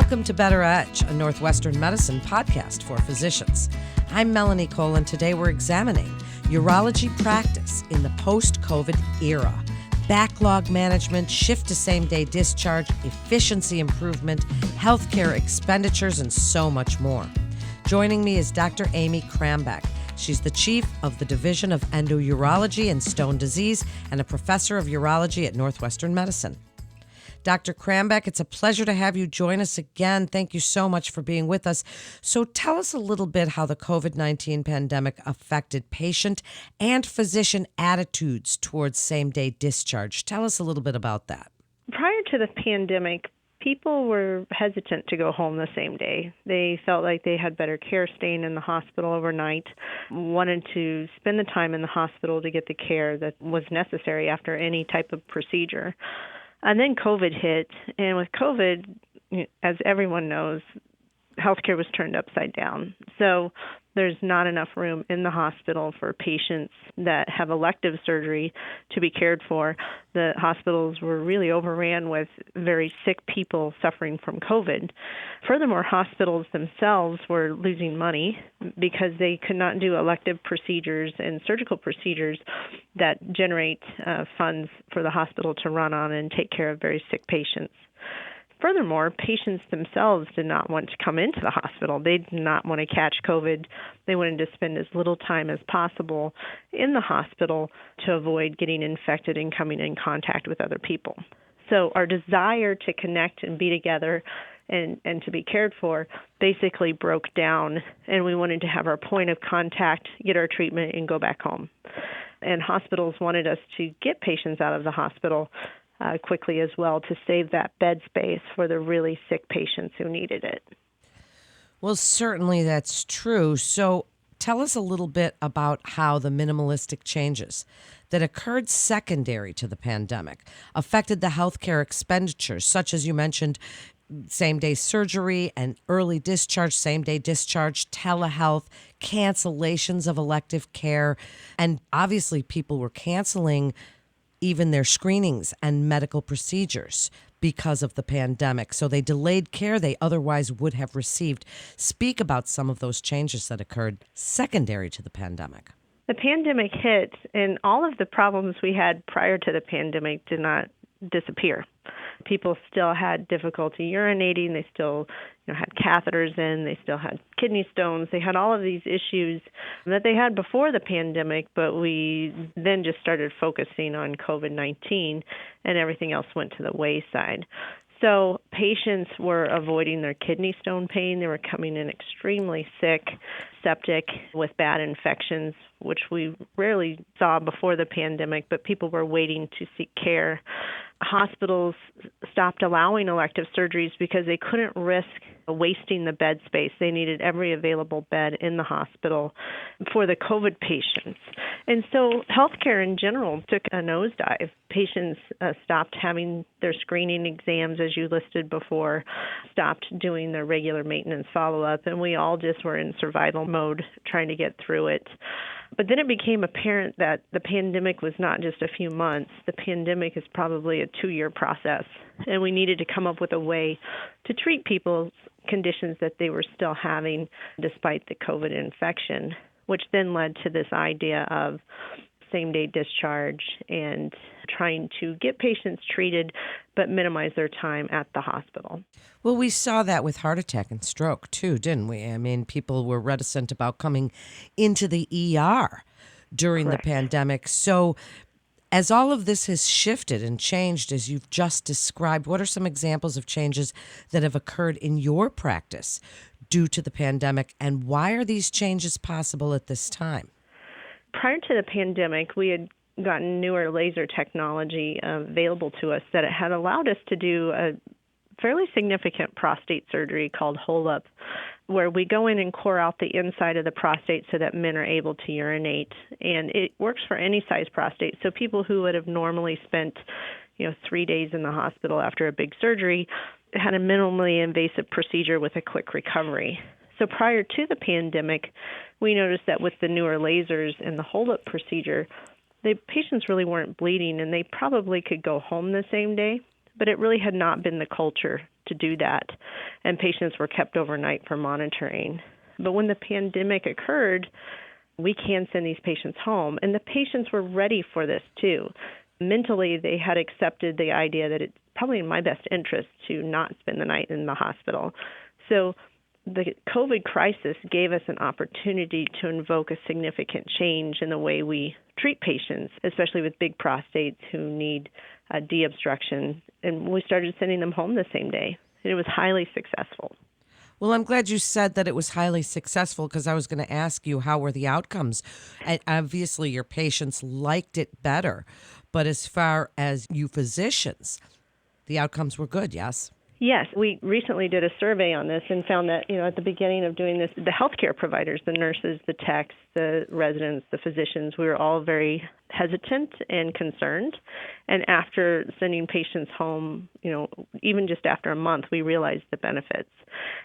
Welcome to Better Edge, a Northwestern medicine podcast for physicians. I'm Melanie Cole, and today we're examining urology practice in the post-COVID era. Backlog management, shift to same-day discharge, efficiency improvement, healthcare expenditures, and so much more. Joining me is Dr. Amy Krambeck. She's the chief of the Division of Endourology and Stone Disease and a professor of urology at Northwestern Medicine. Dr. Krambeck, it's a pleasure to have you join us again. Thank you so much for being with us. So tell us a little bit how the COVID-19 pandemic affected patient and physician attitudes towards same-day discharge. Tell us a little bit about that. Prior to the pandemic, people were hesitant to go home the same day. They felt like they had better care staying in the hospital overnight, wanted to spend the time in the hospital to get the care that was necessary after any type of procedure. And then COVID hit, and with COVID, as everyone knows, healthcare was turned upside down. So there's not enough room in the hospital for patients that have elective surgery to be cared for. The hospitals were really overran with very sick people suffering from COVID. Furthermore, hospitals themselves were losing money because they could not do elective procedures and surgical procedures that generate funds for the hospital to run on and take care of very sick patients. Furthermore, patients themselves did not want to come into the hospital. They did not want to catch COVID. They wanted to spend as little time as possible in the hospital to avoid getting infected and coming in contact with other people. So our desire to connect and be together and to be cared for basically broke down, and we wanted to have our point of contact, get our treatment, and go back home. And hospitals wanted us to get patients out of the hospital quickly as well to save that bed space for the really sick patients who needed it. Well, certainly that's true. So tell us a little bit about how the minimalistic changes that occurred secondary to the pandemic affected the healthcare expenditures, such as you mentioned, same-day surgery and early discharge, same-day discharge, telehealth, cancellations of elective care, and obviously people were canceling even their screenings and medical procedures because of the pandemic. So they delayed care they otherwise would have received. Speak about some of those changes that occurred secondary to the pandemic. The pandemic hit, and all of the problems we had prior to the pandemic did not disappear. People still had difficulty urinating. They still had catheters in. They still had kidney stones. They had all of these issues that they had before the pandemic, but we then just started focusing on COVID-19, and everything else went to the wayside. So patients were avoiding their kidney stone pain. They were coming in extremely sick, septic, with bad infections, which we rarely saw before the pandemic, but people were waiting to seek care. Hospitals stopped allowing elective surgeries because they couldn't risk wasting the bed space. They needed every available bed in the hospital for the COVID patients. And so healthcare in general took a nosedive. Patients stopped having their screening exams, as you listed before, stopped doing their regular maintenance follow-up, and we all just were in survival mode trying to get through it. But then it became apparent that the pandemic was not just a few months. The pandemic is probably a 2-year process, and we needed to come up with a way to treat people's conditions that they were still having despite the COVID infection, which then led to this idea of same-day discharge and trying to get patients treated but minimize their time at the hospital. Well, we saw that with heart attack and stroke, too, didn't we? I mean, people were reticent about coming into the ER during Correct. the pandemic. So as all of this has shifted and changed, as you've just described, what are some examples of changes that have occurred in your practice due to the pandemic, and why are these changes possible at this time? Prior to the pandemic, we had gotten newer laser technology available to us that had allowed us to do a fairly significant prostate surgery called HOLE-UP, where we go in and core out the inside of the prostate so that men are able to urinate. And it works for any size prostate. So people who would have normally spent 3 days in the hospital after a big surgery had a minimally invasive procedure with a quick recovery. So prior to the pandemic, we noticed that with the newer lasers and the HOLE-UP procedure, the patients really weren't bleeding, and they probably could go home the same day, but it really had not been the culture to do that, and patients were kept overnight for monitoring. But when the pandemic occurred, we can send these patients home, and the patients were ready for this too. Mentally, they had accepted the idea that it's probably in my best interest to not spend the night in the hospital. So the COVID crisis gave us an opportunity to invoke a significant change in the way we treat patients, especially with big prostates who need deobstruction. And we started sending them home the same day. And it was highly successful. Well, I'm glad you said that it was highly successful, because I was going to ask you, how were the outcomes? And obviously, your patients liked it better. But as far as you physicians, the outcomes were good, yes? Yes, we recently did a survey on this and found that, at the beginning of doing this, the healthcare providers, the nurses, the techs, the residents, the physicians, we were all very hesitant and concerned. And after sending patients home, even just after a month, we realized the benefits,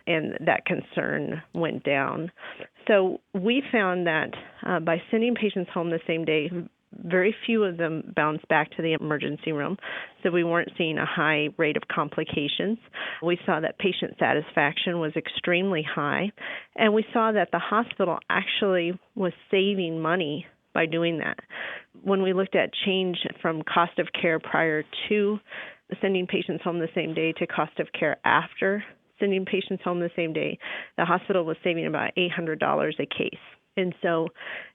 and that concern went down. So we found that by sending patients home the same day, very few of them bounced back to the emergency room, so we weren't seeing a high rate of complications. We saw that patient satisfaction was extremely high, and we saw that the hospital actually was saving money by doing that. When we looked at change from cost of care prior to sending patients home the same day to cost of care after sending patients home the same day, the hospital was saving about $800 a case. And so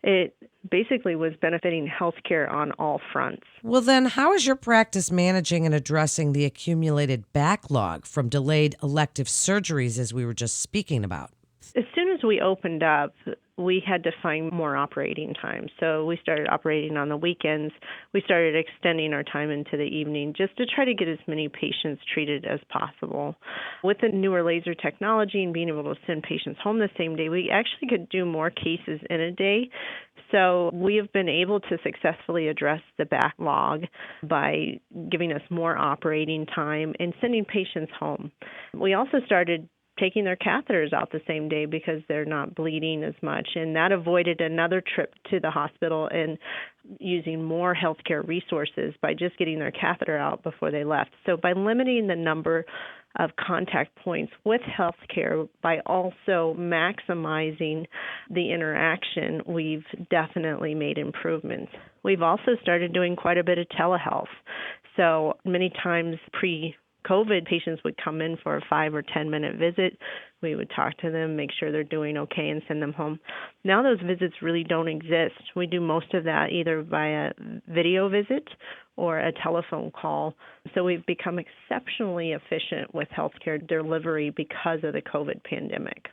it basically was benefiting healthcare on all fronts. Well, then, how is your practice managing and addressing the accumulated backlog from delayed elective surgeries, as we were just speaking about? As soon as we opened up, we had to find more operating time. So we started operating on the weekends. We started extending our time into the evening just to try to get as many patients treated as possible. With the newer laser technology and being able to send patients home the same day, we actually could do more cases in a day. So we have been able to successfully address the backlog by giving us more operating time and sending patients home. We also started taking their catheters out the same day because they're not bleeding as much, and that avoided another trip to the hospital and using more healthcare resources by just getting their catheter out before they left. So by limiting the number of contact points with healthcare, by also maximizing the interaction, we've definitely made improvements. We've also started doing quite a bit of telehealth. So many times pre-COVID, patients would come in for a 5 or 10-minute visit. We would talk to them, make sure they're doing okay, and send them home. Now those visits really don't exist. We do most of that either via video visit or a telephone call. So we've become exceptionally efficient with healthcare delivery because of the COVID pandemic.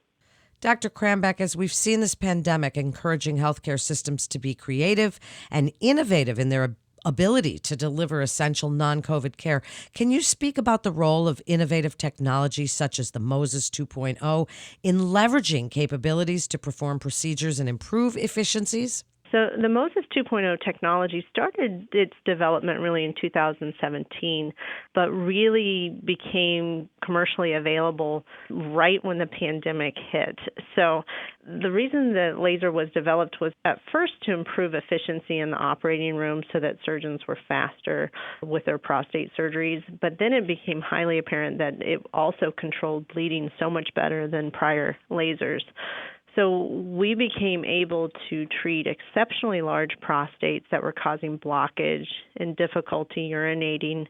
Dr. Krambeck, as we've seen this pandemic encouraging healthcare systems to be creative and innovative in their ability to deliver essential non-COVID care, can you speak about the role of innovative technology such as the Moses 2.0 in leveraging capabilities to perform procedures and improve efficiencies? So the Moses 2.0 technology started its development really in 2017, but really became commercially available right when the pandemic hit. So the reason that laser was developed was at first to improve efficiency in the operating room so that surgeons were faster with their prostate surgeries, but then it became highly apparent that it also controlled bleeding so much better than prior lasers. So we became able to treat exceptionally large prostates that were causing blockage and difficulty urinating,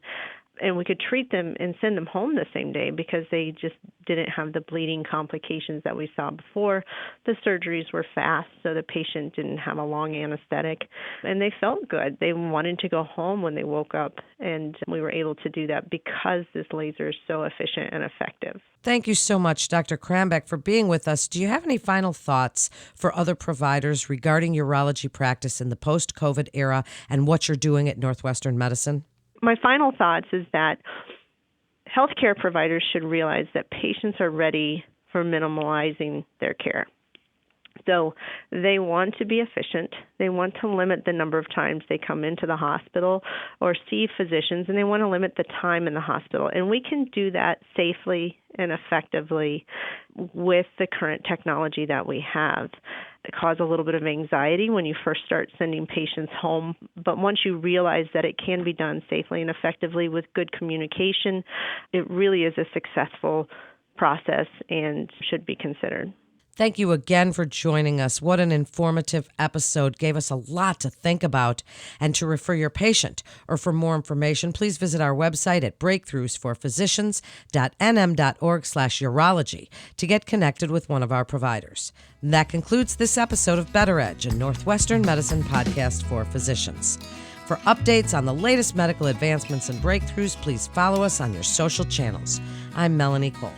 and we could treat them and send them home the same day because they just didn't have the bleeding complications that we saw before. The surgeries were fast, so the patient didn't have a long anesthetic, and they felt good. They wanted to go home when they woke up, and we were able to do that because this laser is so efficient and effective. Thank you so much, Dr. Krambeck, for being with us. Do you have any final thoughts for other providers regarding urology practice in the post-COVID era and what you're doing at Northwestern Medicine? My final thoughts is that healthcare providers should realize that patients are ready for minimalizing their care. So they want to be efficient. They want to limit the number of times they come into the hospital or see physicians, and they want to limit the time in the hospital. And we can do that safely and effectively with the current technology that we have. cause a little bit of anxiety when you first start sending patients home. But once you realize that it can be done safely and effectively with good communication, it really is a successful process and should be considered. Thank you again for joining us. What an informative episode. Gave us a lot to think about and to refer your patient. Or for more information, please visit our website at breakthroughsforphysicians.nm.org/urology to get connected with one of our providers. And that concludes this episode of Better Edge, a Northwestern Medicine podcast for physicians. For updates on the latest medical advancements and breakthroughs, please follow us on your social channels. I'm Melanie Cole.